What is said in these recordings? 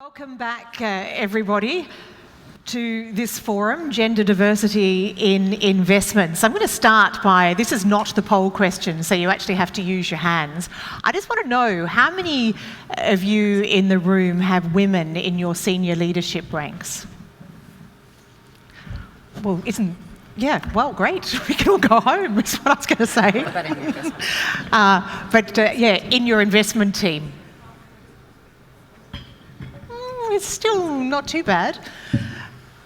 Welcome back, everybody, to this forum, Gender Diversity in Investments. I'm going to start by, this is not the poll question, so you actually have to use your hands. I just want to know, how many of you in the room have women in your senior leadership ranks? Well, great. We can all go home, is what I was going to say. What about in your investment? In your investment team. It's still not too bad.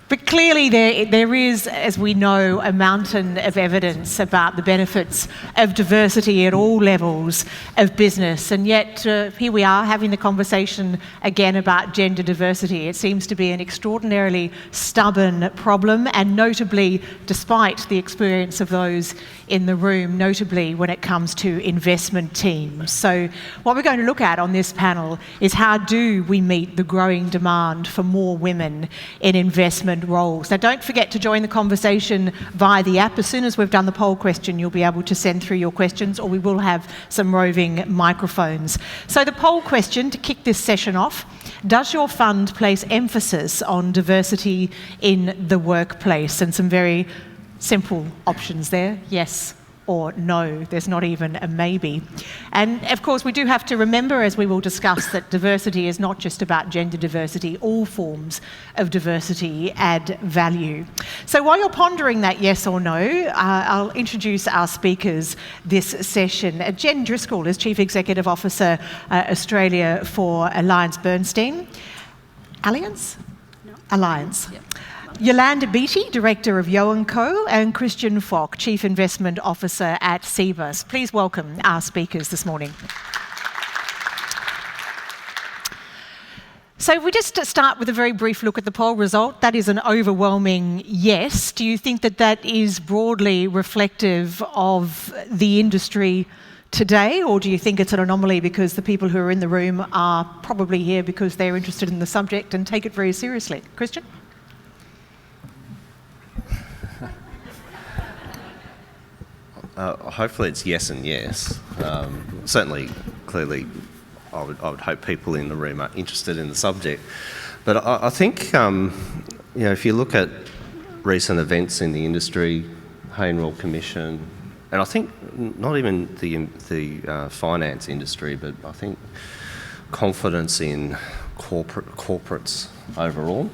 But clearly there is, as we know, a mountain of evidence about the benefits of diversity at all levels of business. And yet here we are having the conversation again about gender diversity. It seems to be an extraordinarily stubborn problem, and notably, despite the experience of those in the room, notably when it comes to investment teams. So what we're going to look at on this panel is how do we meet the growing demand for more women in investment roles. Now, don't forget to join the conversation via the app. As soon as we've done the poll question, you'll be able to send through your questions, or we will have some roving microphones. So the poll question to kick this session off: does your fund place emphasis on diversity in the workplace? And some very simple options there: yes or no. There's not even a maybe. And of course, we do have to remember, as we will discuss, that diversity is not just about gender diversity. All forms of diversity add value. So while you're pondering that yes or no, I'll introduce our speakers this session. Jen Driscoll is Chief Executive Officer, Australia for AllianceBernstein. Alliance? No. Alliance. Yep. Yolanda Beattie, Director of Yo&Co, and Kristian, Chief Investment Officer at Cbus. Please welcome our speakers this morning. So if we just start with a very brief look at the poll result, that is an overwhelming yes. Do you think that that is broadly reflective of the industry today, or do you think it's an anomaly because the people who are in the room are probably here because they're interested in the subject and take it very seriously? Kristian? Hopefully it's yes and yes. Certainly, clearly, I would hope people in the room are interested in the subject. But I think, if you look at recent events in the industry, Hayne Royal Commission, and I think not even the finance industry, but I think confidence in corporates overall,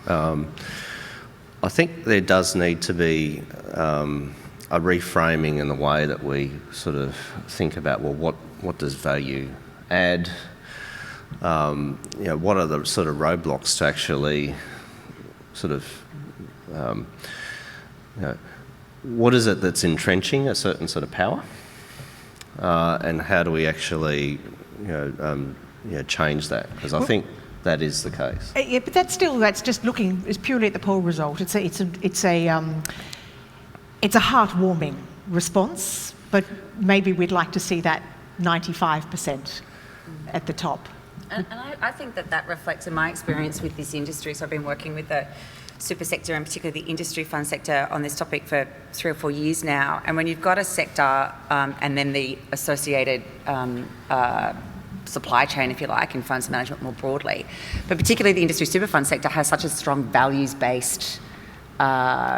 I think there does need to be a reframing in the way that we sort of think about, well, what does value add? What are the sort of roadblocks to actually sort of, what is it that's entrenching a certain sort of power? And how do we actually, change that? Because I think that is the case. Yeah, but that's just looking, it's purely at the poll result. It's a heartwarming response, but maybe we'd like to see that 95% at the top. And I think that reflects in my experience with this industry. So I've been working with the super sector, and particularly the industry fund sector, on this topic for 3 or 4 years now. And when you've got a sector and then the associated supply chain, if you like, in funds management more broadly, but particularly the industry super fund sector has such a strong values-based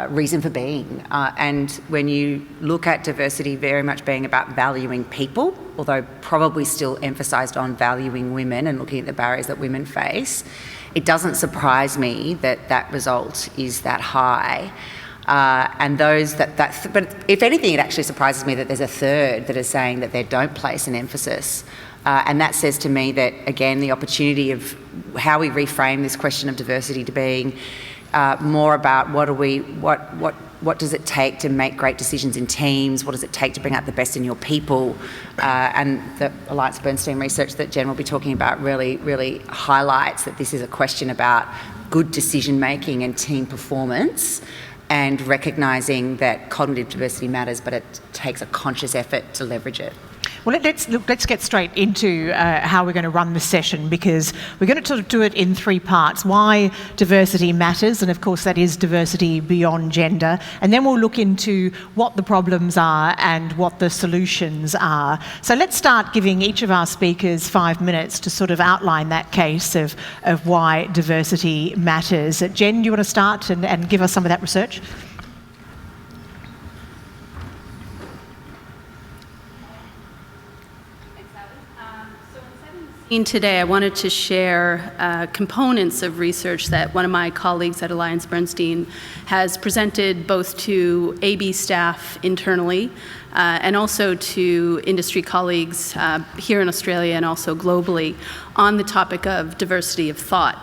reason for being. And when you look at diversity very much being about valuing people, although probably still emphasised on valuing women and looking at the barriers that women face, it doesn't surprise me that result is that high. And those but if anything, it actually surprises me that there's a third that is saying that they don't place an emphasis. And that says to me that, again, the opportunity of how we reframe this question of diversity to being more about what does it take to make great decisions in teams, what does it take to bring out the best in your people, and the AllianceBernstein research that Jen will be talking about really highlights that this is a question about good decision making and team performance, and recognising that cognitive diversity matters, but it takes a conscious effort to leverage it. Well, let's get straight into how we're going to run the session, because we're going to sort of do it in 3 parts. Why diversity matters, and of course that is diversity beyond gender. And then we'll look into what the problems are and what the solutions are. So let's start giving each of our speakers 5 minutes to sort of outline that case of why diversity matters. Jen, do you want to start and give us some of that research? Today, I wanted to share components of research that one of my colleagues at AllianceBernstein has presented both to AB staff internally and also to industry colleagues here in Australia and also globally on the topic of diversity of thought.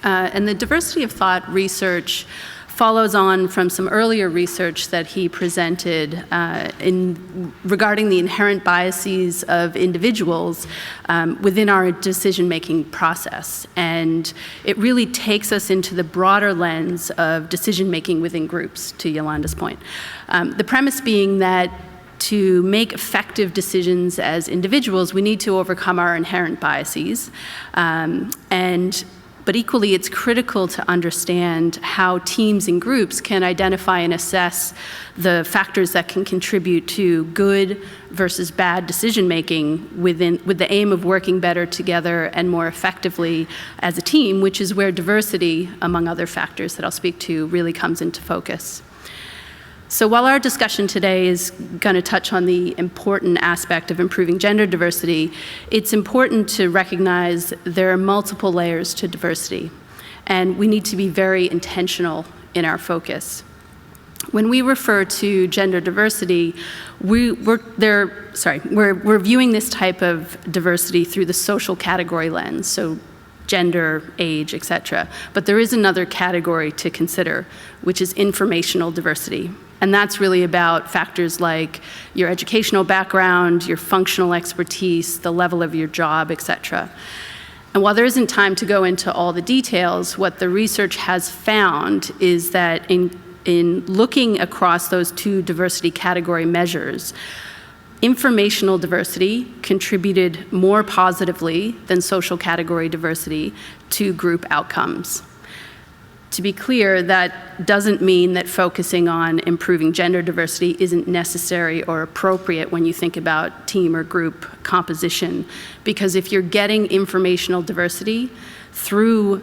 And the diversity of thought research follows on from some earlier research that he presented regarding the inherent biases of individuals within our decision-making process. And it really takes us into the broader lens of decision-making within groups, to Yolanda's point. The premise being that to make effective decisions as individuals, we need to overcome our inherent biases. But equally, it's critical to understand how teams and groups can identify and assess the factors that can contribute to good versus bad decision-making with the aim of working better together and more effectively as a team, which is where diversity, among other factors that I'll speak to, really comes into focus. So while our discussion today is going to touch on the important aspect of improving gender diversity, it's important to recognize there are multiple layers to diversity, and we need to be very intentional in our focus. When we refer to gender diversity, we're viewing this type of diversity through the social category lens, so gender, age, etc. But there is another category to consider, which is informational diversity. And that's really about factors like your educational background, your functional expertise, the level of your job, etc. And while there isn't time to go into all the details, what the research has found is that in looking across those 2 diversity category measures, informational diversity contributed more positively than social category diversity to group outcomes. To be clear, that doesn't mean that focusing on improving gender diversity isn't necessary or appropriate when you think about team or group composition, because if you're getting informational diversity through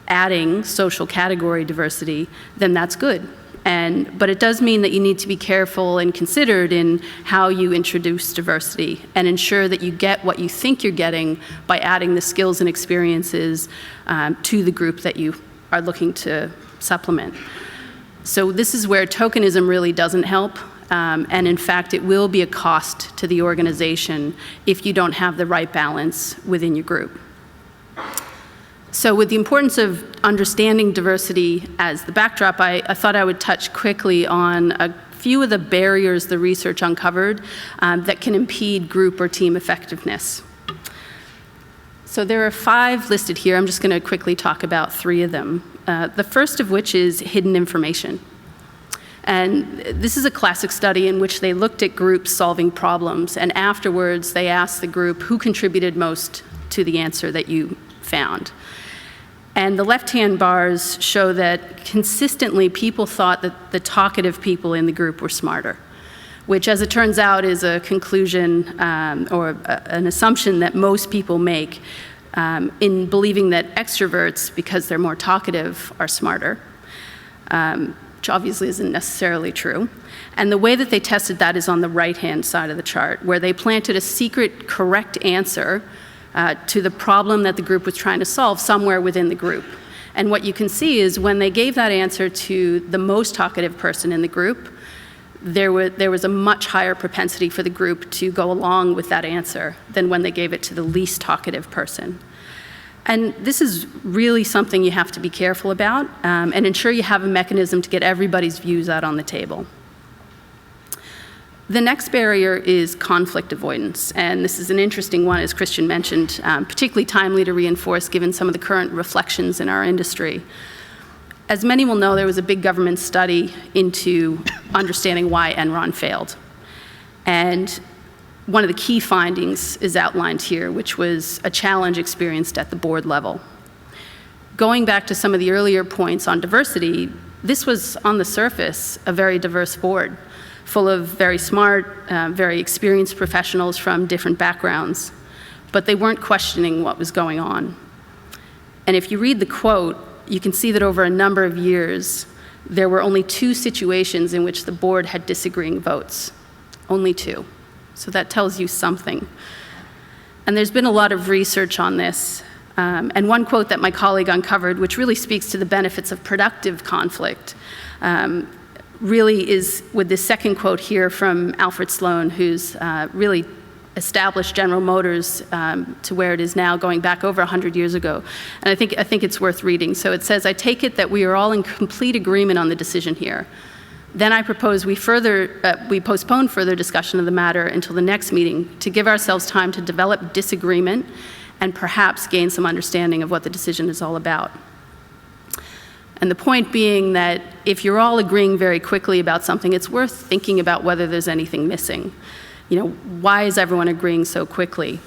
adding social category diversity, then that's good. But it does mean that you need to be careful and considered in how you introduce diversity and ensure that you get what you think you're getting by adding the skills and experiences to the group that you are looking to supplement. So this is where tokenism really doesn't help, and in fact it will be a cost to the organization if you don't have the right balance within your group. So with the importance of understanding diversity as the backdrop, I thought I would touch quickly on a few of the barriers the research uncovered that can impede group or team effectiveness. So there are 5 listed here. I'm just going to quickly talk about 3 of them. The first of which is hidden information. And this is a classic study in which they looked at groups solving problems, and afterwards they asked the group who contributed most to the answer that you found. And the left-hand bars show that consistently people thought that the talkative people in the group were smarter, which, as it turns out, is a conclusion or an assumption that most people make in believing that extroverts, because they're more talkative, are smarter, which obviously isn't necessarily true. And the way that they tested that is on the right-hand side of the chart, where they planted a secret correct answer to the problem that the group was trying to solve somewhere within the group. And what you can see is when they gave that answer to the most talkative person in the group, there was a much higher propensity for the group to go along with that answer than when they gave it to the least talkative person. And this is really something you have to be careful about and ensure you have a mechanism to get everybody's views out on the table. The next barrier is conflict avoidance, and this is an interesting one, as Kristian mentioned, particularly timely to reinforce given some of the current reflections in our industry. As many will know, there was a big government study into understanding why Enron failed. And one of the key findings is outlined here, which was a challenge experienced at the board level. Going back to some of the earlier points on diversity, this was, on the surface, a very diverse board, full of very smart, very experienced professionals from different backgrounds, but they weren't questioning what was going on. And if you read the quote, you can see that over a number of years, there were only 2 situations in which the board had disagreeing votes. Only 2. So that tells you something. And there's been a lot of research on this. And one quote that my colleague uncovered, which really speaks to the benefits of productive conflict, really is with this second quote here from Alfred Sloan, who's really established General Motors to where it is now, going back over 100 years ago. And I think it's worth reading. So it says, "I take it that we are all in complete agreement on the decision here. Then I propose we postpone further discussion of the matter until the next meeting to give ourselves time to develop disagreement and perhaps gain some understanding of what the decision is all about." And the point being that if you're all agreeing very quickly about something, it's worth thinking about whether there's anything missing. Why is everyone agreeing so quickly?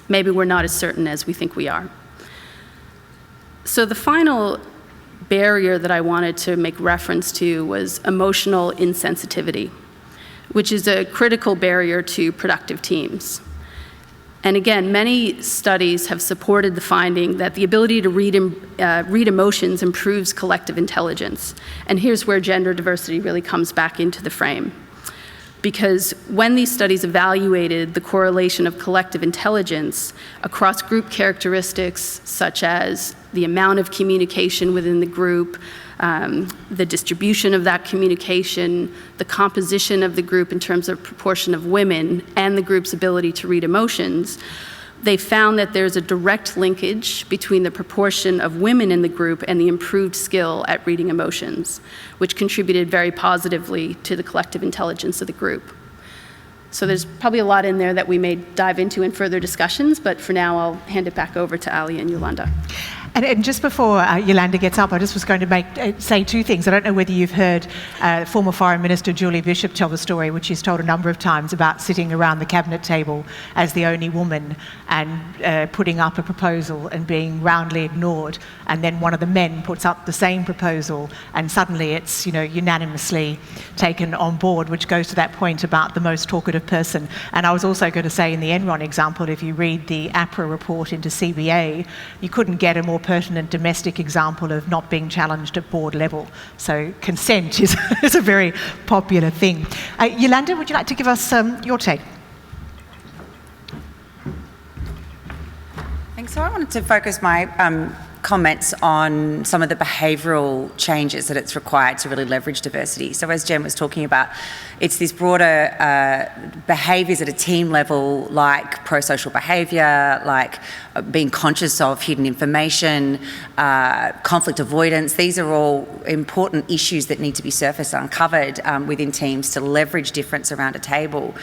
Maybe we're not as certain as we think we are. So the final barrier that I wanted to make reference to was emotional insensitivity, which is a critical barrier to productive teams. And again, many studies have supported the finding that the ability to read emotions improves collective intelligence. And here's where gender diversity really comes back into the frame. Because when these studies evaluated the correlation of collective intelligence across group characteristics such as the amount of communication within the group, the distribution of that communication, the composition of the group in terms of proportion of women, and the group's ability to read emotions, they found that there's a direct linkage between the proportion of women in the group and the improved skill at reading emotions, which contributed very positively to the collective intelligence of the group. So there's probably a lot in there that we may dive into in further discussions, but for now I'll hand it back over to Ali and Yolanda. And just before Yolanda gets up, I just was going to say 2 things. I don't know whether you've heard former Foreign Minister Julie Bishop tell the story, which she's told a number of times, about sitting around the cabinet table as the only woman and putting up a proposal and being roundly ignored. And then one of the men puts up the same proposal and suddenly it's unanimously taken on board, which goes to that point about the most talkative person. And I was also going to say in the Enron example, if you read the APRA report into CBA, you couldn't get a more pertinent domestic example of not being challenged at board level. So consent is a very popular thing. Yolanda, would you like to give us your take? Thanks. So I wanted to focus my comments on some of the behavioural changes that it's required to really leverage diversity. So as Jen was talking about, it's these broader behaviours at a team level, like pro-social behaviour, like being conscious of hidden information, conflict avoidance. These are all important issues that need to be surfaced and uncovered within teams to leverage difference around a table.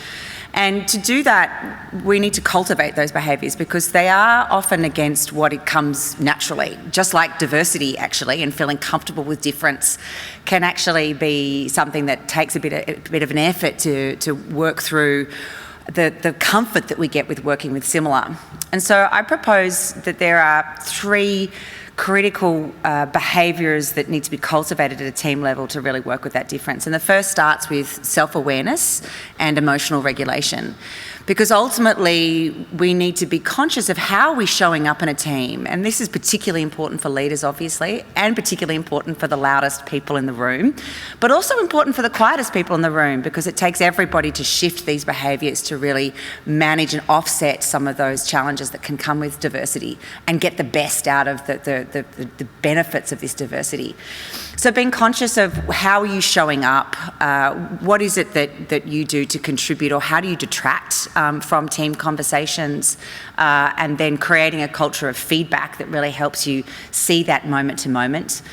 And to do that, we need to cultivate those behaviours because they are often against what it comes naturally. Just like diversity, actually, and feeling comfortable with difference can actually be something that takes a bit of an effort to work through the comfort that we get with working with similar. And so I propose that there are 3 critical behaviours that need to be cultivated at a team level to really work with that difference. And the first starts with self-awareness and emotional regulation. Because ultimately, we need to be conscious of how we're showing up in a team. And this is particularly important for leaders, obviously, and particularly important for the loudest people in the room, but also important for the quietest people in the room, because it takes everybody to shift these behaviours to really manage and offset some of those challenges that can come with diversity and get the best out of the benefits of this diversity. So being conscious of how are you showing up, what is it that you do to contribute, or how do you detract from team conversations, and then creating a culture of feedback that really helps you see that moment to moment.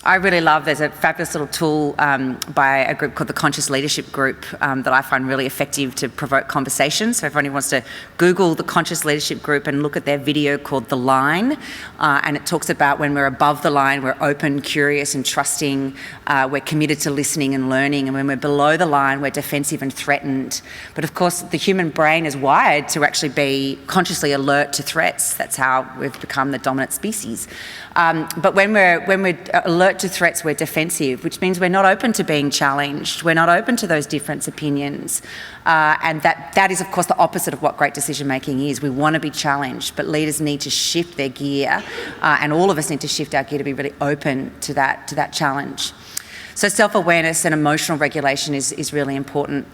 I really love, there's a fabulous little tool by a group called the Conscious Leadership Group that I find really effective to provoke conversation. So if anyone wants to Google the Conscious Leadership Group and look at their video called The Line, and it talks about when we're above the line, we're open, curious and trusting, we're committed to listening and learning, and when we're below the line, we're defensive and threatened. But of course, the human brain is wired to actually be consciously alert to threats. That's how we've become the dominant species. But when we're alert to threats, we're defensive, which means we're not open to being challenged. We're not open to those different opinions. And that is, of course, the opposite of what great decision-making is. We want to be challenged, but leaders need to shift their gear, and all of us need to shift our gear to be really open to that challenge. So self-awareness and emotional regulation is really important.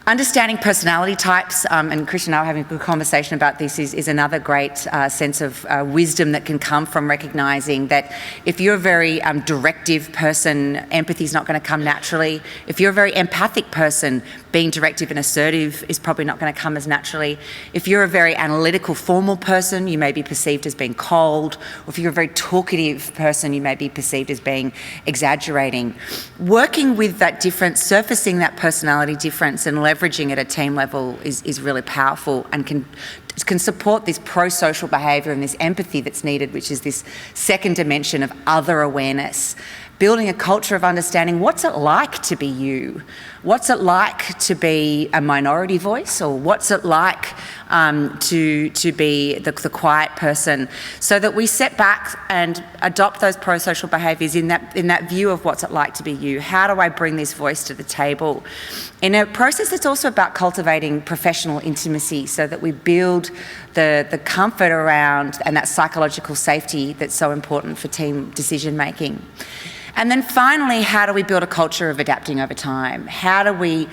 Understanding personality types, and Kristian and I are having a good conversation about this, is another great sense of wisdom that can come from recognising that if you're a very directive person, empathy is not going to come naturally. If you're a very empathic person, being directive and assertive is probably not going to come as naturally. If you're a very analytical, formal person, you may be perceived as being cold. Or if you're a very talkative person, you may be perceived as being exaggerating. Working with that difference, surfacing that personality difference and leveraging it at a team level is really powerful and can support this pro-social behaviour and this empathy that's needed, which is this second dimension of other awareness. Building a culture of understanding what's it like to be you? What's it like to be a minority voice? Or what's it like to be the quiet person? So that we step back and adopt those pro-social behaviours in that view of what's it like to be you. How do I bring this voice to the table? In a process that's also about cultivating professional intimacy so that we build the comfort around and that psychological safety that's so important for team decision making. And then finally, how do we build a culture of adapting over time? How do we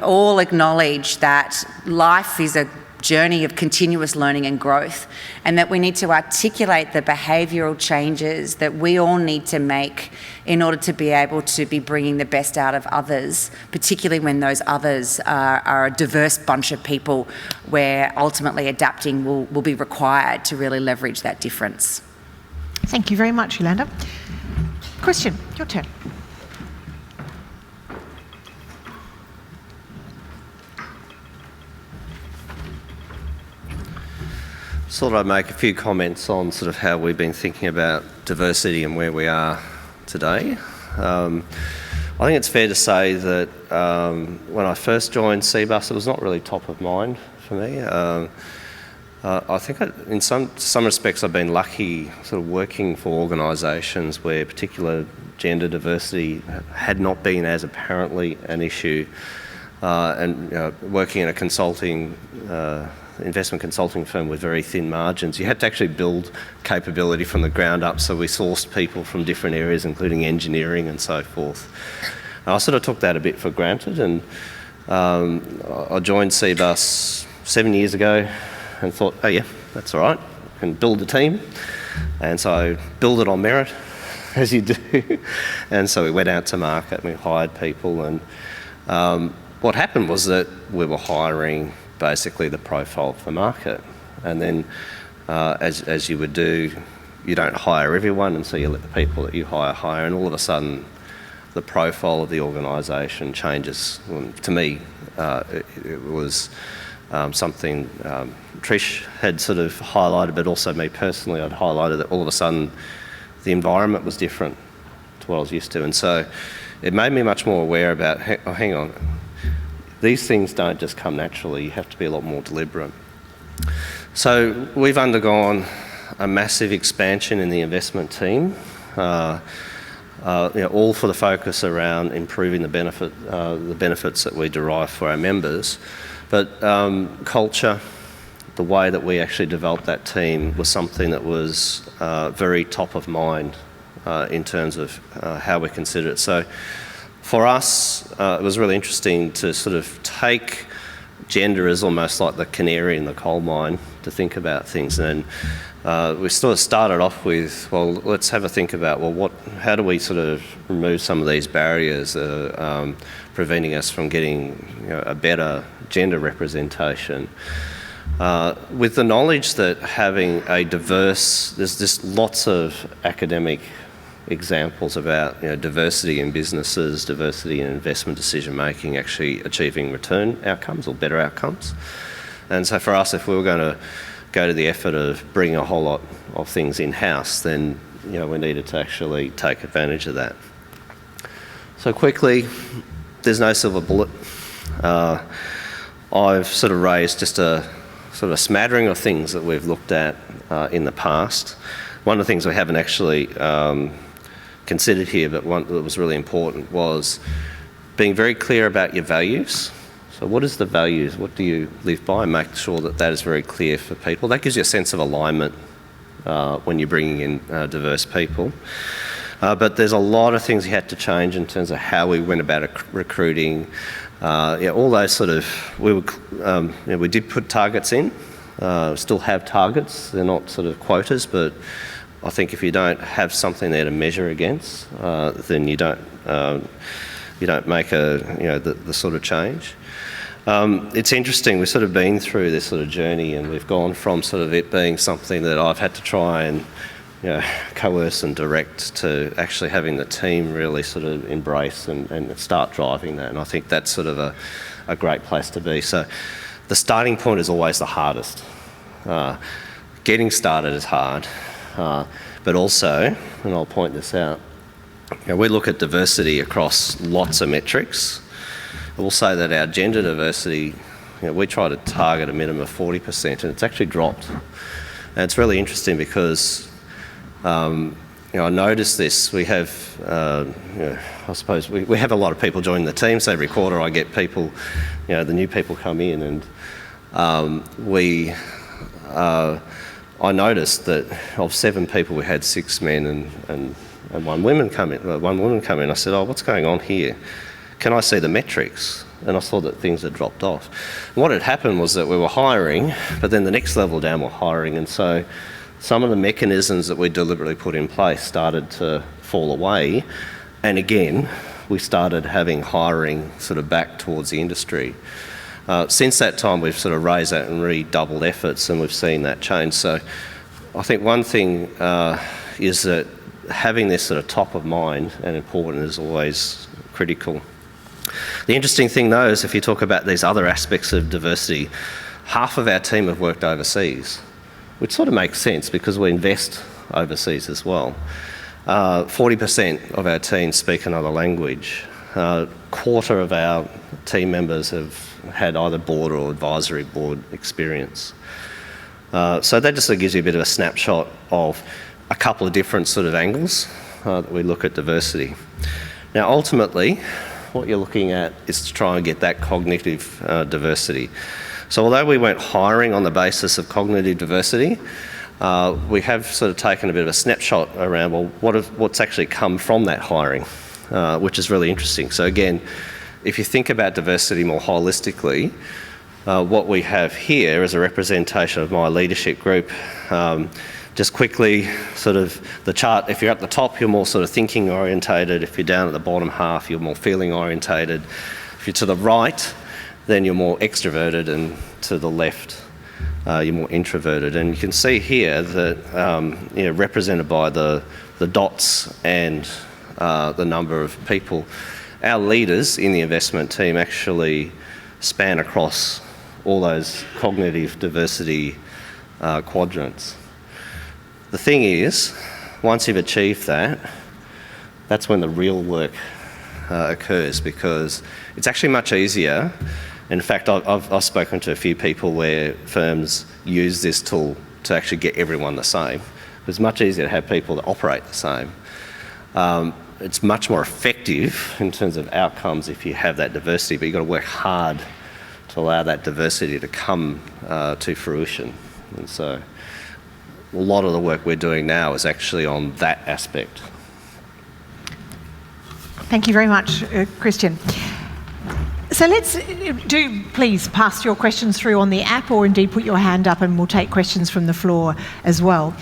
all acknowledge that life is a journey of continuous learning and growth, and that we need to articulate the behavioural changes that we all need to make in order to be able to be bringing the best out of others, particularly when those others are a diverse bunch of people where ultimately adapting will be required to really leverage that difference. Thank you very much, Yolanda. Kristian, your turn. Thought I'd make a few comments on sort of how we've been thinking about diversity and where we are today. I think it's fair to say that when I first joined Cbus, it was not really top of mind for me. I think in some respects I've been lucky sort of working for organisations where particular gender diversity had not been as apparently an issue, and working in a consulting investment consulting firm with very thin margins. You had to actually build capability from the ground up, so we sourced people from different areas including engineering and so forth. And I sort of took that a bit for granted, and I joined Cbus 7 years ago and thought, oh yeah, that's all right, I can build a team. And so I build it on merit, as you do. And so we went out to market and we hired people, and what happened was that we were hiring basically the profile of the market. And then as you would do, you don't hire everyone, and so you let the people that you hire, and all of a sudden the profile of the organisation changes. To me, it was something Trish had sort of highlighted, but also me personally, I'd highlighted that all of a sudden the environment was different to what I was used to. And so it made me much more aware about, oh, hang on, these things don't just come naturally, you have to be a lot more deliberate. So we've undergone a massive expansion in the investment team, all for the focus around improving the benefits that we derive for our members. But culture, the way that we actually developed that team was something that was very top of mind in terms of how we consider it. So for us, it was really interesting to sort of take gender as almost like the canary in the coal mine to think about things. And we sort of started off with, well, let's have a think about, well, how do we sort of remove some of these barriers preventing us from getting a better gender representation. With the knowledge that having a diverse, there's just lots of academic examples about diversity in businesses, diversity in investment decision making, actually achieving return outcomes or better outcomes. And so for us, if we were going to go to the effort of bringing a whole lot of things in-house, then we needed to actually take advantage of that. So quickly, there's no silver bullet. I've sort of raised just a sort of a smattering of things that we've looked at in the past. One of the things we haven't actually considered here, but one that was really important, was being very clear about your values. So what is the values? What do you live by? And make sure that that is very clear for people. That gives you a sense of alignment when you're bringing in diverse people. But there's a lot of things you had to change in terms of how we went about recruiting. All those sort of, we did put targets in, still have targets. They're not sort of quotas, but I think if you don't have something there to measure against, then you don't make the sort of change. It's interesting, we've sort of been through this sort of journey, and we've gone from sort of it being something that I've had to try and coerce and direct to actually having the team really sort of embrace and start driving that. And I think that's sort of a great place to be. So the starting point is always the hardest. Getting started is hard, but also, and I'll point this out, we look at diversity across lots of metrics. I will say that our gender diversity, we try to target a minimum of 40%, and it's actually dropped. And it's really interesting because I noticed this. We have, I suppose, we have a lot of people join the team, so every quarter I get people, the new people come in, and I noticed that of 7 people we had 6 men and one woman come in. I said, what's going on here? Can I see the metrics? And I saw that things had dropped off. And what had happened was that we were hiring, but then the next level down we're hiring, and so some of the mechanisms that we deliberately put in place started to fall away, and again we started having hiring sort of back towards the industry. Since that time we've sort of raised that and redoubled efforts, and we've seen that change. So I think one thing is that having this sort of top of mind and important is always critical. The interesting thing though is if you talk about these other aspects of diversity, half of our team have worked overseas, which sort of makes sense because we invest overseas as well. 40% of our team speak another language. Quarter of our team members have had either board or advisory board experience. So that just sort of gives you a bit of a snapshot of a couple of different sort of angles that we look at diversity. Now ultimately, what you're looking at is to try and get that cognitive diversity. So although we weren't hiring on the basis of cognitive diversity, we have sort of taken a bit of a snapshot around, well, what's actually come from that hiring, which is really interesting. So again, if you think about diversity more holistically, what we have here is a representation of my leadership group. Just quickly, sort of the chart, if you're at the top, you're more sort of thinking orientated. If you're down at the bottom half, you're more feeling orientated. If you're to the right, then you're more extroverted, and to the left, you're more introverted. And you can see here that, represented by the dots and the number of people, our leaders in the investment team actually span across all those cognitive diversity quadrants. The thing is, once you've achieved that, that's when the real work occurs, because it's actually much easier. In fact, I've spoken to a few people where firms use this tool to actually get everyone the same. It's much easier to have people that operate the same. It's much more effective in terms of outcomes if you have that diversity, but you've got to work hard to allow that diversity to come to fruition. And so a lot of the work we're doing now is actually on that aspect. Thank you very much, Kristian. So please pass your questions through on the app, or indeed put your hand up and we'll take questions from the floor as well.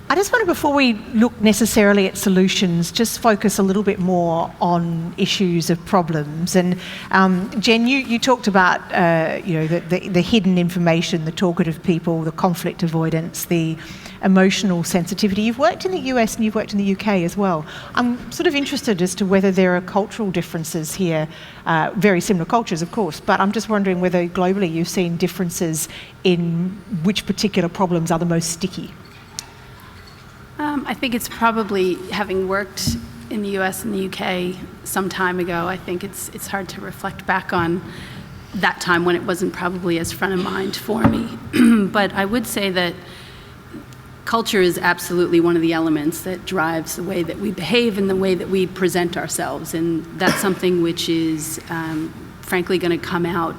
I just want to, before we look necessarily at solutions, just focus a little bit more on issues of problems. And Jen, you talked about the hidden information, the talkative people, the conflict avoidance, the emotional sensitivity. You've worked in the US and you've worked in the UK as well. I'm sort of interested as to whether there are cultural differences here, very similar cultures, of course, but I'm just wondering whether globally you've seen differences in which particular problems are the most sticky. I think it's probably, having worked in the US and the UK some time ago, I think it's hard to reflect back on that time when it wasn't probably as front of mind for me. But I would say that culture is absolutely one of the elements that drives the way that we behave and the way that we present ourselves. And that's something which is frankly going to come out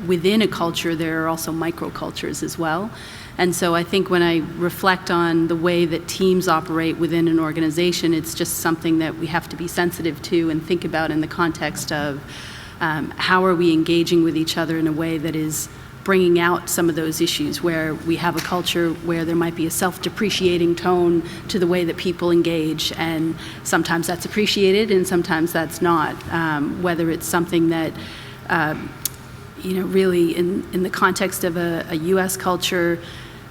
within a culture. There are also microcultures as well. And so I think when I reflect on the way that teams operate within an organization, it's just something that we have to be sensitive to and think about in the context of how are we engaging with each other in a way that is bringing out some of those issues where we have a culture where there might be a self-depreciating tone to the way that people engage, and sometimes that's appreciated and sometimes that's not. Whether it's something that really in the context of a US culture,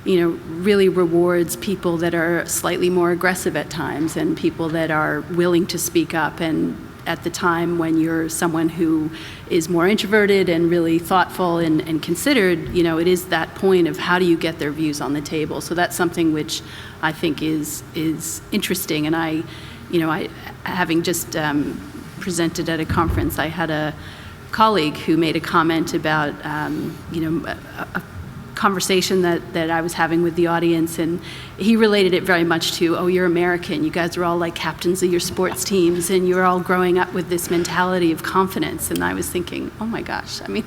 really rewards people that are slightly more aggressive at times and people that are willing to speak up. And at the time when you're someone who is more introverted and really thoughtful and considered, it is that point of how do you get their views on the table. So that's something which I think is interesting. And I having just presented at a conference, I had a colleague who made a comment about a conversation that I was having with the audience, and he related it very much to, oh, you're American, you guys are all like captains of your sports teams and you're all growing up with this mentality of confidence. And I was thinking, oh my gosh, I mean,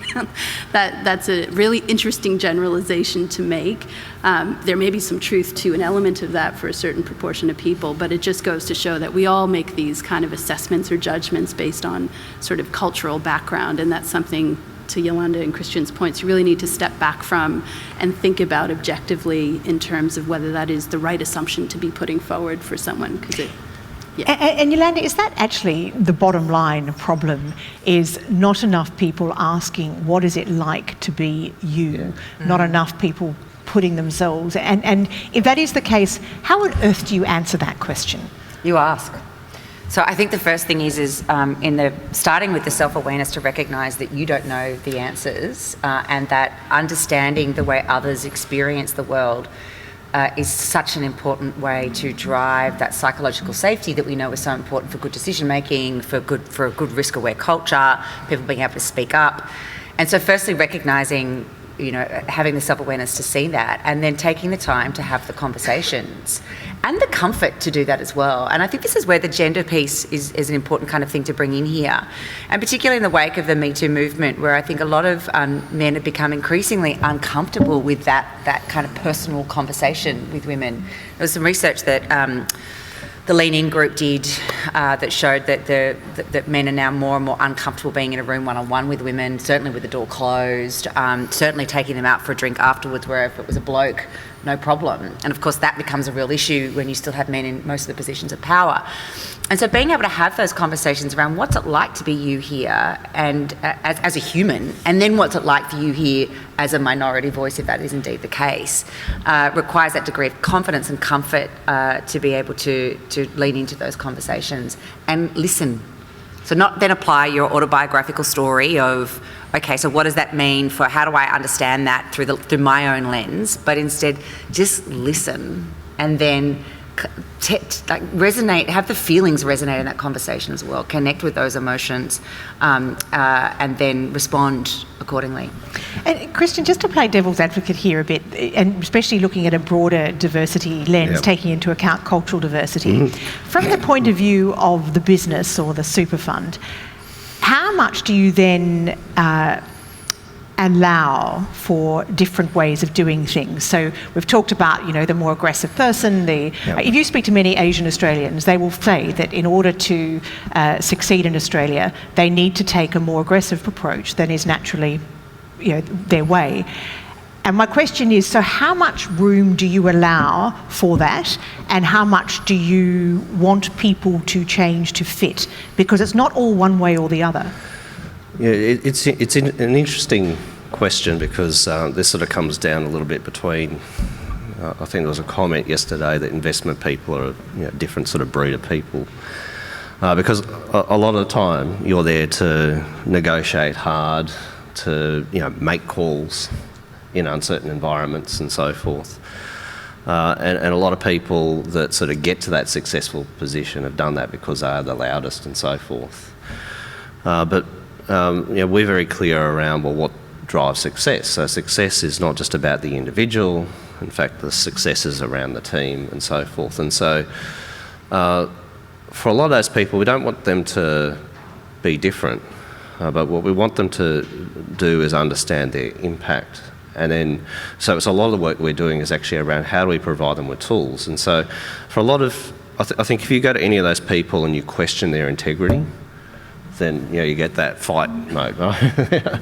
that's a really interesting generalization to make. There may be some truth to an element of that for a certain proportion of people, but it just goes to show that we all make these kind of assessments or judgments based on sort of cultural background, and that's something, to Yolanda and Kristian's points, you really need to step back from and think about objectively in terms of whether that is the right assumption to be putting forward for someone. And Yolanda, is that actually the bottom line problem, is not enough people asking what is it like to be you, not enough people putting themselves, and if that is the case, how on earth do you answer that question? You ask. So I think the first thing is starting with the self-awareness to recognise that you don't know the answers, and that understanding the way others experience the world is such an important way to drive that psychological safety that we know is so important for good decision making, for a good risk-aware culture, people being able to speak up. And so firstly recognising, having the self-awareness to see that, and then taking the time to have the conversations and the comfort to do that as well. And I think this is where the gender piece is an important kind of thing to bring in here. And particularly in the wake of the Me Too movement, where I think a lot of men have become increasingly uncomfortable with that kind of personal conversation with women. There was some research that the Lean In group did that showed that men are now more and more uncomfortable being in a room one-on-one with women, certainly with the door closed, certainly taking them out for a drink afterwards, where if it was a bloke, no problem. And of course that becomes a real issue when you still have men in most of the positions of power. And so being able to have those conversations around what's it like to be you here and as a human, and then what's it like for you here as a minority voice, if that is indeed the case, requires that degree of confidence and comfort to be able to lean into those conversations and listen. So not then apply your autobiographical story of, okay, so what does that mean for, how do I understand that through my own lens, but instead just listen and then resonate, have the feelings resonate in that conversation as well, connect with those emotions, and then respond accordingly. And Kristian, just to play devil's advocate here a bit, and especially looking at a broader diversity lens, taking into account cultural diversity, from the point of view of the business or the super fund, how much do you then allow for different ways of doing things? So we've talked about, the more aggressive person. If you speak to many Asian Australians, they will say that in order to succeed in Australia, they need to take a more aggressive approach than is naturally, their way. And my question is, so how much room do you allow for that, and how much do you want people to change to fit? Because it's not all one way or the other. Yeah, it's an interesting question, because this sort of comes down a little bit between I think there was a comment yesterday that investment people are a different sort of breed of people. Because a lot of the time you're there to negotiate hard, to make calls in uncertain environments and so forth. And a lot of people that sort of get to that successful position have done that because they are the loudest and so forth. But we're very clear around what drives success. So success is not just about the individual. In fact, the success is around the team and so forth. And so for a lot of those people, we don't want them to be different. But what we want them to do is understand their impact. And then, so it's a lot of the work we're doing is actually around how do we provide them with tools. And so for a lot of, I think if you go to any of those people and you question their integrity, then you get that fight mode, right?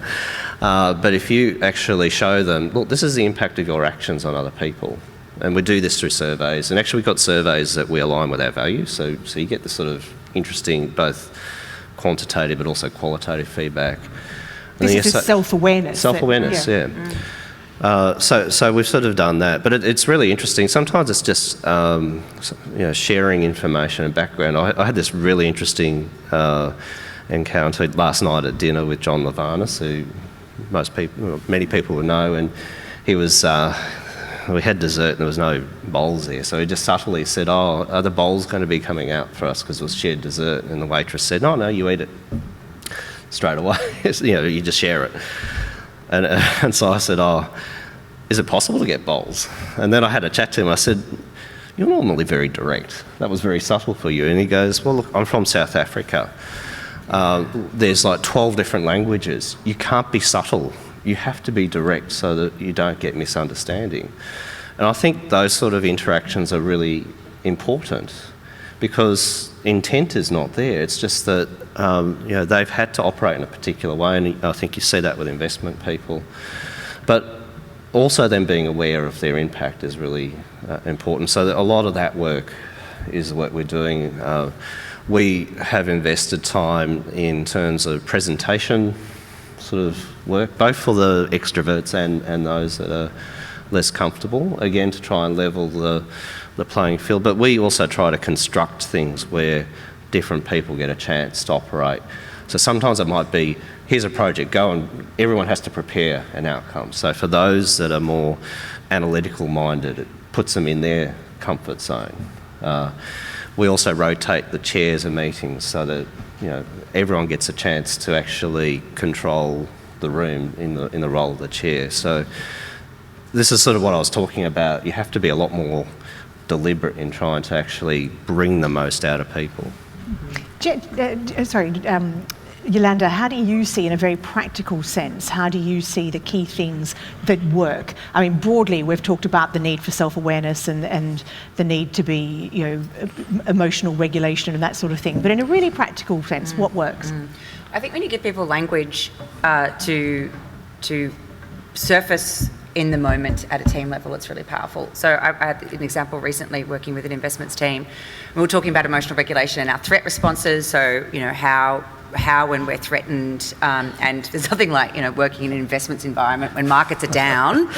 But if you actually show them, look, this is the impact of your actions on other people. And we do this through surveys. And actually we've got surveys that we align with our values. So you get this sort of interesting, both quantitative but also qualitative feedback. This is just self-awareness. Self-awareness, yeah. So we've sort of done that, but it's really interesting. Sometimes it's just sharing information and background. I had this really interesting encounter last night at dinner with John Lavanis, who many people would know, and he was. We had dessert and there was no bowls there, so he just subtly said, "Oh, are the bowls going to be coming out for us because it was shared dessert?" And the waitress said, "No, you eat it straight away. You just share it." And so I said, "Oh, is it possible to get bowls?" And then I had a chat to him. I said, "You're normally very direct. That was very subtle for you." And he goes, "Well, look, I'm from South Africa. There's like 12 different languages. You can't be subtle. You have to be direct so that you don't get misunderstanding." And I think those sort of interactions are really important because intent is not there. It's just that they've had to operate in a particular way, and I think you see that with investment people. But also them being aware of their impact is really important. So that a lot of that work is what we're doing. We have invested time in terms of presentation sort of work, both for the extroverts and those that are less comfortable, again, to try and level the playing field. But we also try to construct things where different people get a chance to operate. So sometimes it might be, here's a project, go and everyone has to prepare an outcome. So for those that are more analytical minded, it puts them in their comfort zone. We also rotate the chairs of meetings so that everyone gets a chance to actually control the room in the role of the chair. So this is sort of what I was talking about. You have to be a lot more deliberate in trying to actually bring the most out of people. Yolanda, how do you see, in a very practical sense, how do you see the key things that work? I mean, broadly, we've talked about the need for self-awareness and the need to be, emotional regulation and that sort of thing. But in a really practical sense, what works? I think when you give people language to surface in the moment at a team level, it's really powerful. So I had an example recently working with an investments team. We were talking about emotional regulation and our threat responses. So, how when we're threatened, and there's nothing like, working in an investments environment when markets are down,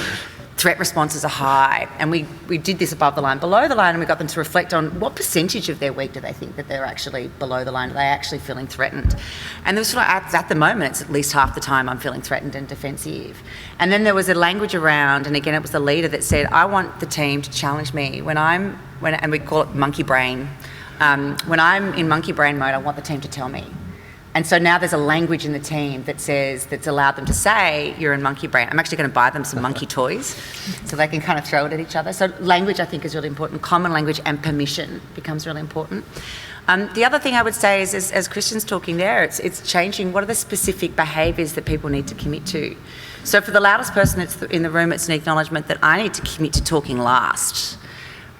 threat responses are high. And we did this above the line, below the line, and we got them to reflect on what percentage of their week do they think that they're actually below the line, are they actually feeling threatened? And there was sort of, at the moment, it's at least half the time I'm feeling threatened and defensive. And then there was a language around, and again, it was the leader that said, I want the team to challenge me and we call it monkey brain. When I'm in monkey brain mode, I want the team to tell me. And so now there's a language in the team that's allowed them to say, you're in monkey brain. I'm actually going to buy them some monkey toys so they can kind of throw it at each other. So language, I think, is really important. Common language and permission becomes really important. The other thing I would say is, as Kristian's talking there, it's changing what are the specific behaviours that people need to commit to. So for the loudest person in the room, it's an acknowledgement that I need to commit to talking last.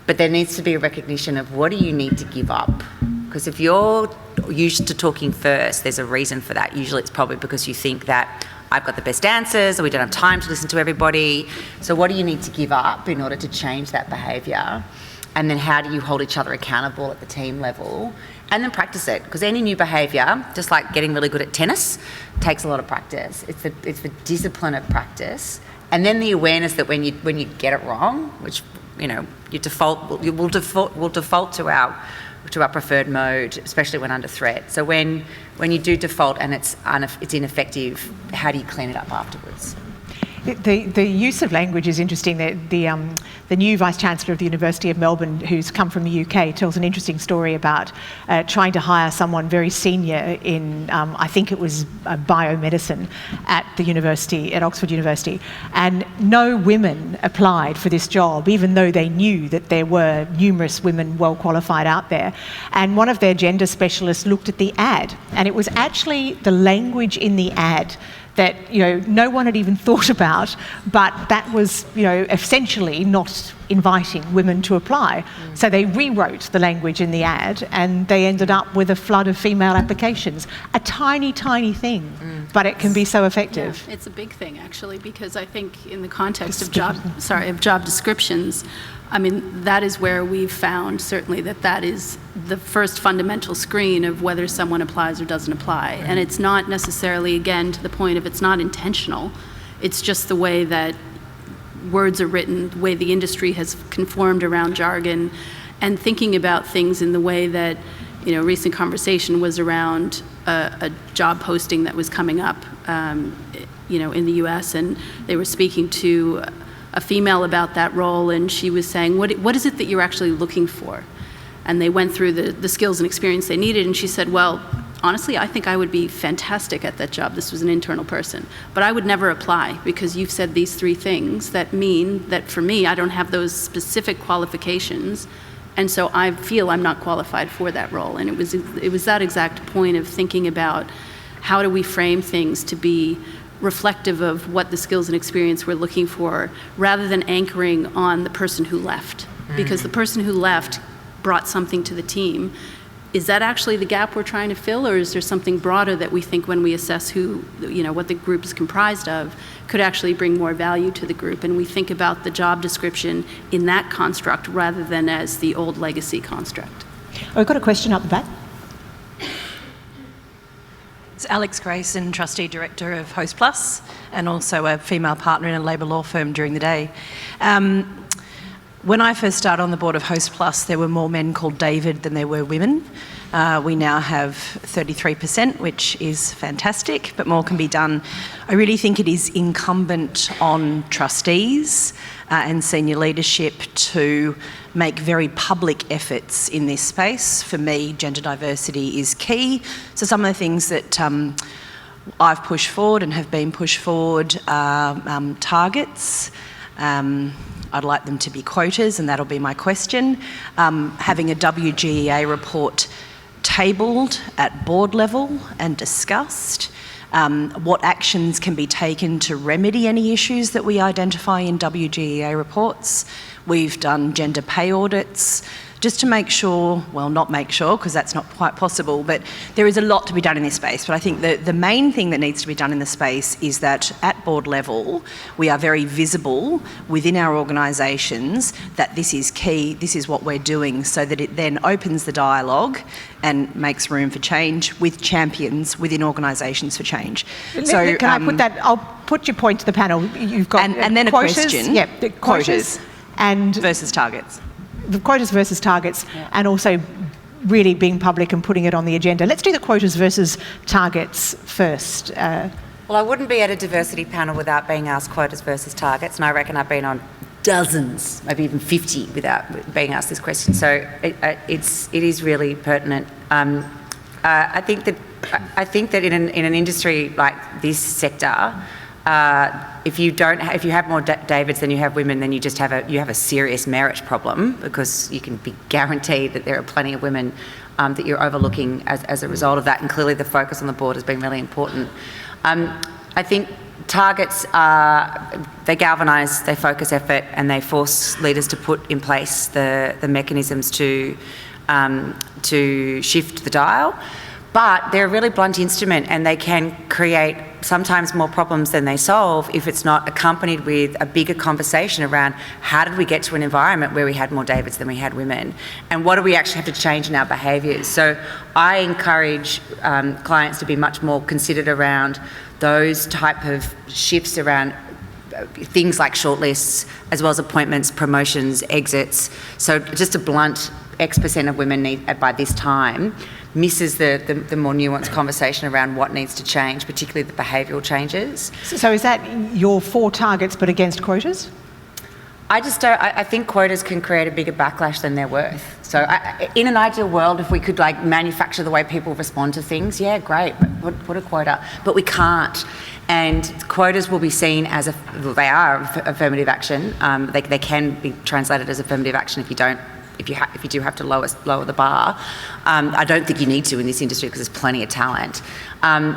But there needs to be a recognition of what do you need to give up? Because if you're used to talking first, there's a reason for that. Usually it's probably because you think that I've got the best answers or we don't have time to listen to everybody. So what do you need to give up in order to change that behaviour? And then how do you hold each other accountable at the team level? And then practice it, because any new behaviour, just like getting really good at tennis, takes a lot of practice. It's the discipline of practice. And then the awareness that when you get it wrong, which we'll default to our preferred mode, especially when under threat. So when you do default and it's ineffective, how do you clean it up afterwards? The use of language is interesting. The new Vice-Chancellor of the University of Melbourne, who's come from the UK, tells an interesting story about trying to hire someone very senior in, I think it was biomedicine at Oxford University. And no women applied for this job, even though they knew that there were numerous women well qualified out there. And one of their gender specialists looked at the ad, and it was actually the language in the ad that no one had even thought about, but that was essentially not inviting women to apply. So they rewrote the language in the ad, and they ended up with a flood of female applications. A tiny, tiny thing, but it can be so effective. Yeah, it's a big thing actually, because I think in the context of job descriptions, I mean, that is where we've found certainly that is the first fundamental screen of whether someone applies or doesn't apply. And it's not necessarily, again, to the point of it's not intentional. It's just the way that words are written, the way the industry has conformed around jargon, and thinking about things in the way that, recent conversation was around a job posting that was coming up, in the US, and they were speaking to a female about that role, and she was saying, what is it that you're actually looking for? And they went through the skills and experience they needed, and she said, well, honestly, I think I would be fantastic at that job. This was an internal person. But I would never apply because you've said these 3 things that mean that for me, I don't have those specific qualifications, and so I feel I'm not qualified for that role. And it was that exact point of thinking about how do we frame things to be reflective of what the skills and experience we're looking for, rather than anchoring on the person who left. Because the person who left brought something to the team. Is that actually the gap we're trying to fill, or is there something broader that we think when we assess what the group is comprised of, could actually bring more value to the group? And we think about the job description in that construct rather than as the old legacy construct. We've got a question up the back. It's Alex Grayson, Trustee Director of Host Plus, and also a female partner in a labour law firm during the day. When I first started on the board of Host Plus, there were more men called David than there were women. We now have 33%, which is fantastic, but more can be done. I really think it is incumbent on trustees and senior leadership to make very public efforts in this space. For me, gender diversity is key. So some of the things that I've pushed forward and have been pushed forward are targets. I'd like them to be quotas, and that'll be my question. Having a WGEA report tabled at board level and discussed. What actions can be taken to remedy any issues that we identify in WGEA reports. We've done gender pay audits, just to make sure, well, not make sure, because that's not quite possible, but there is a lot to be done in this space. But I think the main thing that needs to be done in the space is that at board level, we are very visible within our organisations that this is key, this is what we're doing, so that it then opens the dialogue and makes room for change with champions within organisations for change. So can I put that, I'll put your point to the panel. You've got and then quotas, a question. Yeah, the quotas and versus targets. The quotas versus targets, and also really being public and putting it on the agenda. Let's do the quotas versus targets first. Well, I wouldn't be at a diversity panel without being asked quotas versus targets, and I reckon I've been on dozens, maybe even 50, without being asked this question. So it is really pertinent. I think that in an industry like this sector, if you have more Davids than you have women, then you have a serious merit problem, because you can be guaranteed that there are plenty of women that you're overlooking as a result of that. And clearly, the focus on the board has been really important. I think targets they galvanise, they focus effort, and they force leaders to put in place the mechanisms to shift the dial. But they're a really blunt instrument, and they can create sometimes more problems than they solve if it's not accompanied with a bigger conversation around how did we get to an environment where we had more Davids than we had women, and what do we actually have to change in our behaviours. So I encourage clients to be much more considered around those type of shifts around things like shortlists, as well as appointments, promotions, exits. So just a blunt X% of women need by this time misses the more nuanced conversation around what needs to change, particularly the behavioural changes. So is that your 4 targets but against quotas? I just don't. I think quotas can create a bigger backlash than they're worth. So, in an ideal world, if we could like manufacture the way people respond to things, yeah, great, but put a quota. But we can't. And quotas will be seen as they are affirmative action. They can be translated as affirmative action if you don't. If you do have to lower the bar. I don't think you need to in this industry because there's plenty of talent.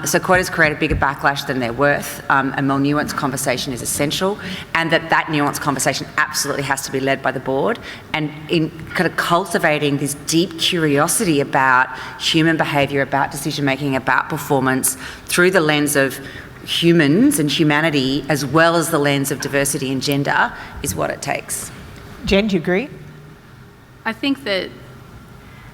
So quotas create a bigger backlash than they're worth. A more nuanced conversation is essential, and that nuanced conversation absolutely has to be led by the board. And in kind of cultivating this deep curiosity about human behaviour, about decision making, about performance through the lens of humans and humanity, as well as the lens of diversity and gender, is what it takes. Jen, do you agree? I think that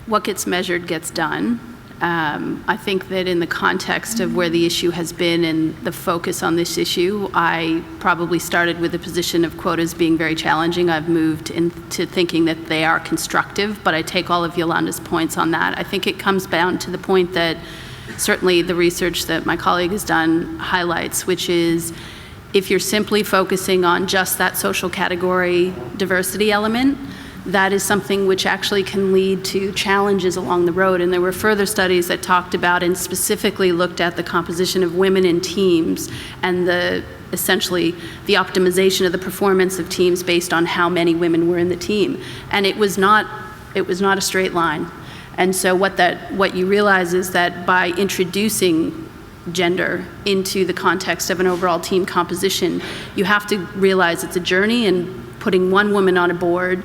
what gets measured gets done. I think that in the context of where the issue has been and the focus on this issue, I probably started with a position of quotas being very challenging. I've moved into thinking that they are constructive, but I take all of Yolanda's points on that. I think it comes down to the point that certainly the research that my colleague has done highlights, which is if you're simply focusing on just that social category diversity element, that is something which actually can lead to challenges along the road. And there were further studies that talked about and specifically looked at the composition of women in teams and essentially the optimization of the performance of teams based on how many women were in the team. And it was not a straight line. And so what you realize is that by introducing gender into the context of an overall team composition, you have to realize it's a journey, and putting one woman on a board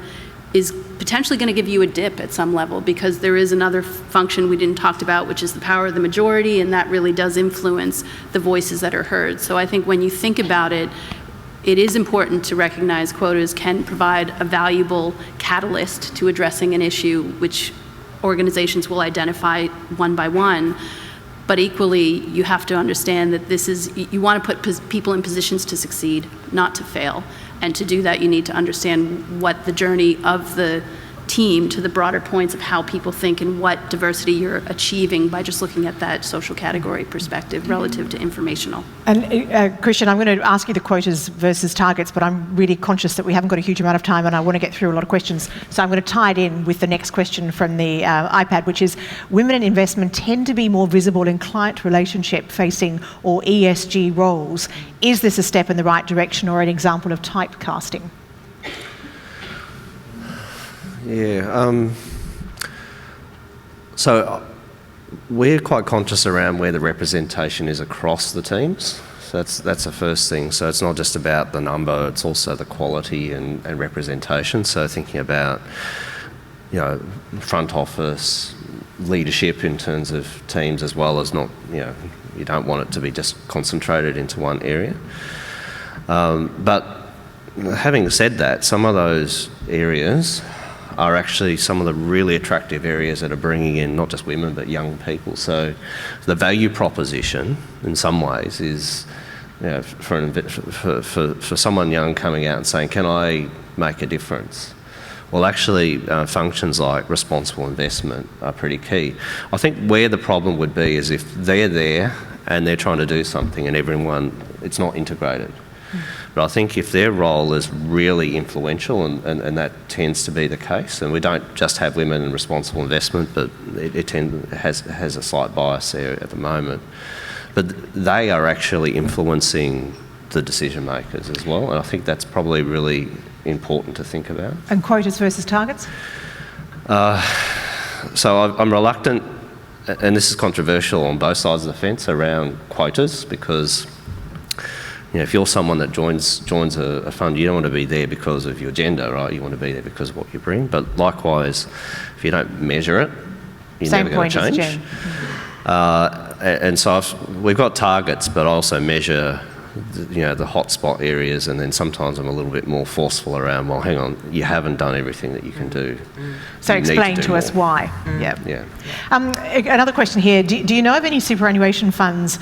is potentially going to give you a dip at some level, because there is another function we didn't talk about, which is the power of the majority, and that really does influence the voices that are heard. So I think when you think about it, it is important to recognize quotas can provide a valuable catalyst to addressing an issue which organizations will identify one by one. But equally, you have to understand that you want to put people in positions to succeed, not to fail. And to do that, you need to understand what the journey of the team to the broader points of how people think and what diversity you're achieving by just looking at that social category perspective relative to informational. And Kristian, I'm going to ask you the quotas versus targets, but I'm really conscious that we haven't got a huge amount of time and I want to get through a lot of questions. So I'm going to tie it in with the next question from the iPad, which is, women in investment tend to be more visible in client relationship facing or ESG roles. Is this a step in the right direction or an example of typecasting? Yeah, so we're quite conscious around where the representation is across the teams. So that's the first thing. So it's not just about the number, it's also the quality and representation. So thinking about, front office, leadership in terms of teams, as well as not, you don't want it to be just concentrated into one area. But having said that, some of those areas are actually some of the really attractive areas that are bringing in not just women but young people. So the value proposition in some ways is, for someone young coming out and saying, can I make a difference? Well, actually, functions like responsible investment are pretty key. I think where the problem would be is if they're there and they're trying to do something and it's not integrated. But I think if their role is really influential, and that tends to be the case, and we don't just have women in responsible investment, but it has a slight bias there at the moment. But they are actually influencing the decision makers as well, and I think that's probably really important to think about. And quotas versus targets? So I'm reluctant, and this is controversial on both sides of the fence, around quotas, because if you're someone that joins a fund, you don't want to be there because of your gender, right? You want to be there because of what you bring. But likewise, if you don't measure it, you're never going to change. Same point as Jen. And so we've got targets, but I also measure the hotspot areas, and then sometimes I'm a little bit more forceful around, well, hang on, you haven't done everything that you can do. So explain to us why. Yeah. Another question here. Do you know of any superannuation funds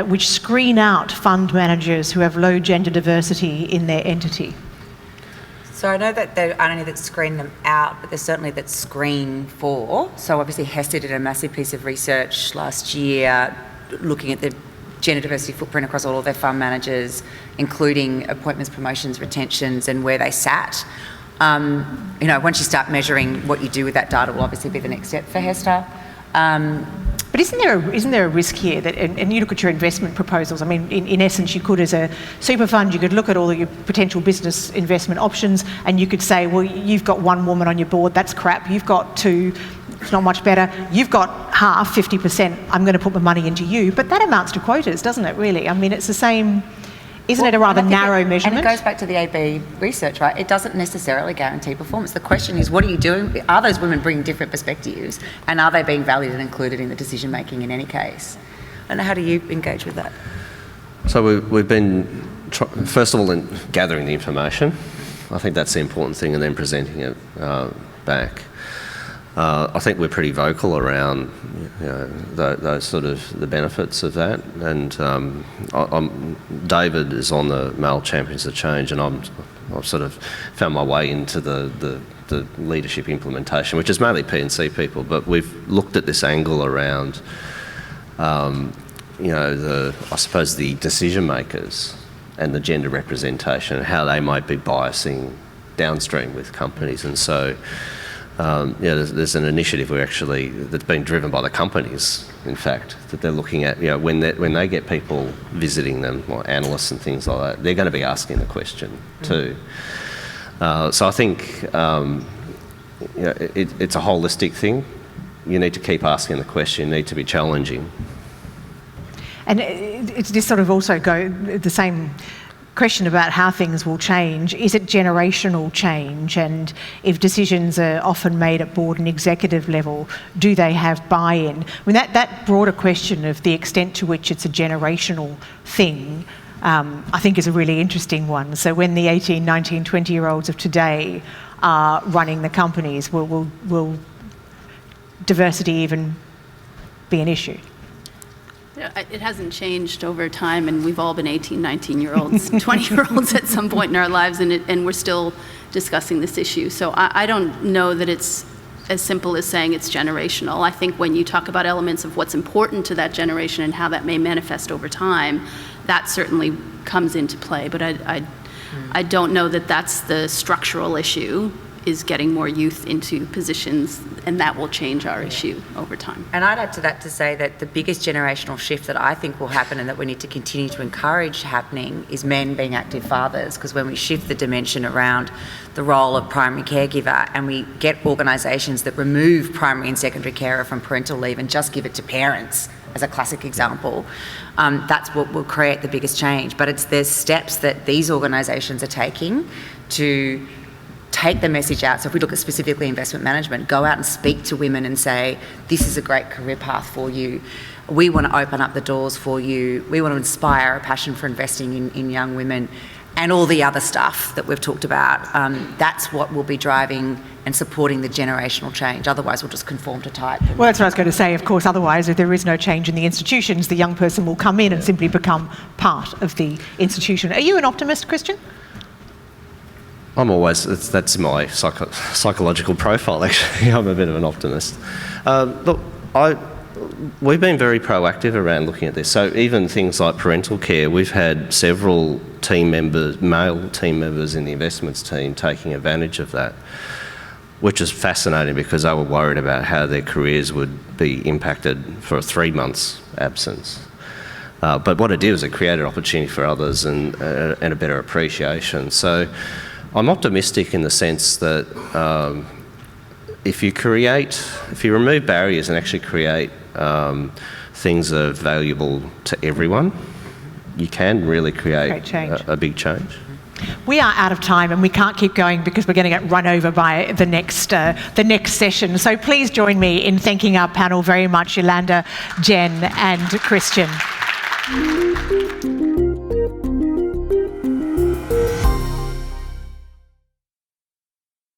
which screen out fund managers who have low gender diversity in their entity? So I know that there aren't any that screen them out, but there's certainly that screen for. So obviously Hester did a massive piece of research last year looking at the gender diversity footprint across all of their fund managers, including appointments, promotions, retentions, and where they sat. Once you start measuring what you do with that data will obviously be the next step for Hester. But isn't there a risk here that, and you look at your investment proposals, I mean, in essence, you could, as a super fund, you could look at all of your potential business investment options and you could say, well, you've got one woman on your board, that's crap. You've got two, it's not much better. You've got half, 50%, I'm going to put my money into you. But that amounts to quotas, doesn't it, really? I mean, it's the same... Isn't it a rather narrow measurement? And it goes back to the AB research, right? It doesn't necessarily guarantee performance. The question is, what are you doing? Are those women bringing different perspectives, and are they being valued and included in the decision making in any case? And how do you engage with that? So we've been, first of all, in gathering the information. I think that's the important thing, and then presenting it back. I think we're pretty vocal around those sort of the benefits of that, and David is on the Male Champions of Change, and I've sort of found my way into the leadership implementation, which is mainly P&C people, but we've looked at this angle around I suppose the decision makers and the gender representation and how they might be biasing downstream with companies, and so. There's an initiative that's been driven by the companies, in fact, that they're looking at, when they get people visiting them, like analysts and things like that, they're going to be asking the question too. So I think it's a holistic thing. You need to keep asking the question, you need to be challenging. And it's this sort of also the same question about how things will change. Is it generational change? And if decisions are often made at board and executive level, do they have buy-in? I mean, that broader question of the extent to which it's a generational thing, I think is a really interesting one. So when the 18, 19, 20-year-olds of today are running the companies, will diversity even be an issue? It hasn't changed over time, and we've all been 18, 19-year-olds, 20-year-olds at some point in our lives, and we're still discussing this issue. So I don't know that it's as simple as saying it's generational. I think when you talk about elements of what's important to that generation and how that may manifest over time, that certainly comes into play. But I don't know that that's the structural issue, is getting more youth into positions, and that will change our issue over time. And I'd add to that to say that the biggest generational shift that I think will happen and that we need to continue to encourage happening is men being active fathers, because when we shift the dimension around the role of primary caregiver and we get organisations that remove primary and secondary carer from parental leave and just give it to parents, as a classic example, that's what will create the biggest change. But there's steps that these organisations are taking to take the message out. So if we look at specifically investment management, go out and speak to women and say, this is a great career path for you. We want to open up the doors for you. We want to inspire a passion for investing in young women, and all the other stuff that we've talked about. That's what will be driving and supporting the generational change. Otherwise, we'll just conform to type. Well, that's what I was going to say. Of course, otherwise, if there is no change in the institutions, the young person will come in and simply become part of the institution. Are you an optimist, Kristian? I'm always, that's my psychological profile, actually. I'm a bit of an optimist. Look, we've been very proactive around looking at this. So even things like parental care, we've had several team members, male team members in the investments team taking advantage of that, which is fascinating because they were worried about how their careers would be impacted for a 3 months absence. But what it did was it created opportunity for others and a better appreciation. So I'm optimistic in the sense that if you remove barriers and actually create things that are valuable to everyone, you can really create a big change. We are out of time and we can't keep going because we're going to get run over by the next session. So please join me in thanking our panel very much, Yolanda, Jen and Kristian.